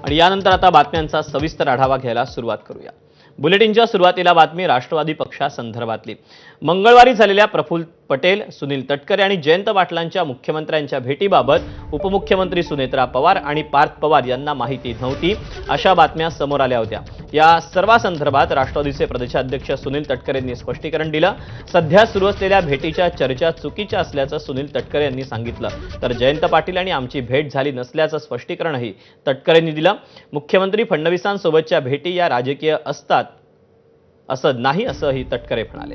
आणि यानंतर आता बातम्यांचा सविस्तर आढावा घ्यायला सुरुवात करूया। बुलेटिनच्या सुरुवातीला बातमी राष्ट्रवादी पक्षासंदर्भातली। मंगळवारी झालेल्या प्रफुल्ल पटेल, सुनील तटकरे आणि जयंत पाटलांच्या मुख्यमंत्र्यांच्या भेटीबाबत उपमुख्यमंत्री सुनेत्रा पवार आणि पार्थ पवार यांना माहिती नव्हती, अशा बातम्या समोर आल्या होत्या। या सर्वांसंदर्भात राष्ट्रवादीचे प्रदेशाध्यक्ष सुनील तटकरे यांनी स्पष्टीकरण दिलं। सध्या सुरू असलेल्या भेटीच्या चर्चा चुकीच्या असल्याचं सुनील तटकरे यांनी सांगितलं, तर जयंत पाटील आणि आमची भेट झाली नसल्याचं स्पष्टीकरणही तटकरेंनी दिलं। मुख्यमंत्री फडणवीसांसोबतच्या भेटी या राजकीय असतात असं नाही, असंही तटकरे म्हणाले।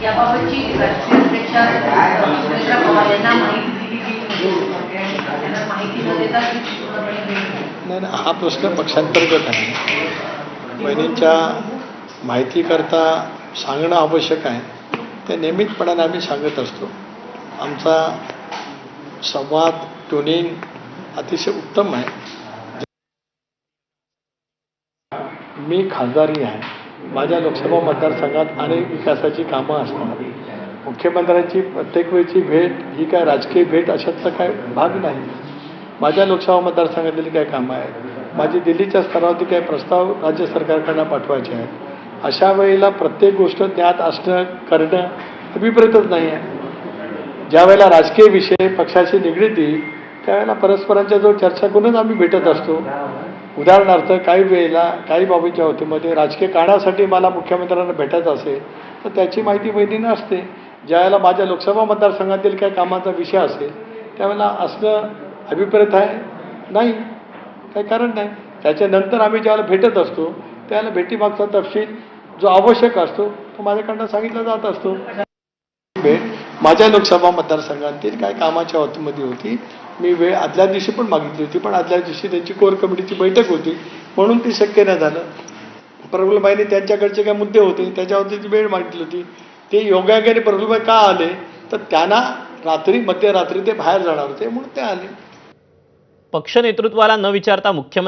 याबाबतची राष्ट्रीय अध्यक्षा सुनेत्रा पवार यांना माहिती दिली त्यांना माहिती न देता नाही, हा प्रश्न पक्षांतर्गत आहे। बहिणींच्या माहितीकरता सांगणं आवश्यक आहे, ते नियमितपणाने आम्ही सांगत असतो। आमचा संवाद ट्युनिंग अतिशय उत्तम आहे। मी खासदारी आहे, माझ्या लोकसभा मतदारसंघात अनेक विकासाची कामं असतात। मुख्यमंत्र्यांची प्रत्येक वेळची भेट ही काय राजकीय भेट अशातला काय भाग नाही। माझ्या लोकसभा मतदारसंघातील काय कामं आहेत, माझी दिल्लीच्या स्तरावरती काय प्रस्ताव राज्य सरकारकडे पाठवायचे आहेत। अशा वेळेला प्रत्येक गोष्ट ज्ञात असणं करणं अभिप्रेतच नाही आहे। ज्या वेळेला राजकीय विषय पक्षाशी निगडीत येईल त्यावेळेला परस्परांच्या जो चर्चा करूनच आम्ही भेटत असतो। उदाहरणार्थ काही वेळेला काही बाबीच्या बाबतीमध्ये राजकीय कारणासाठी मला मुख्यमंत्र्यांना भेटायचं असेल तर त्याची माहिती बहिणींना असते। ज्यावेळेला माझ्या लोकसभा मतदारसंघातील काही कामाचा विषय असेल त्यावेळेला असणं अभिप्रेत आहे नाही, काही कारण नाही। त्याच्यानंतर आम्ही ज्यावेळेला भेटत असतो त्यावेळेला भेटीमागचा तपशील जो आवश्यक असतो तो माझ्याकडनं सांगितला जात असतो। भेट माझ्या लोकसभा मतदारसंघातील काय कामाच्या बाबतीमध्ये होती, मी वेळ आदल्या दिवशी पण मागितली होती, पण आदल्या दिवशी त्यांची कोर कमिटीची बैठक होती म्हणून ती शक्य नाही झालं। प्रफुल्लबाईंनी त्यांच्याकडचे काय मुद्दे होते त्याच्यावरती वेळ मागितली होती। ते योगायोगाने प्रफुल्लबाई का आले तर त्यांना रात्री मध्यरात्री ते बाहेर जाणार होते म्हणून ते आले। पक्ष नेतृत्वाला न विचारता मुख्यमंत्री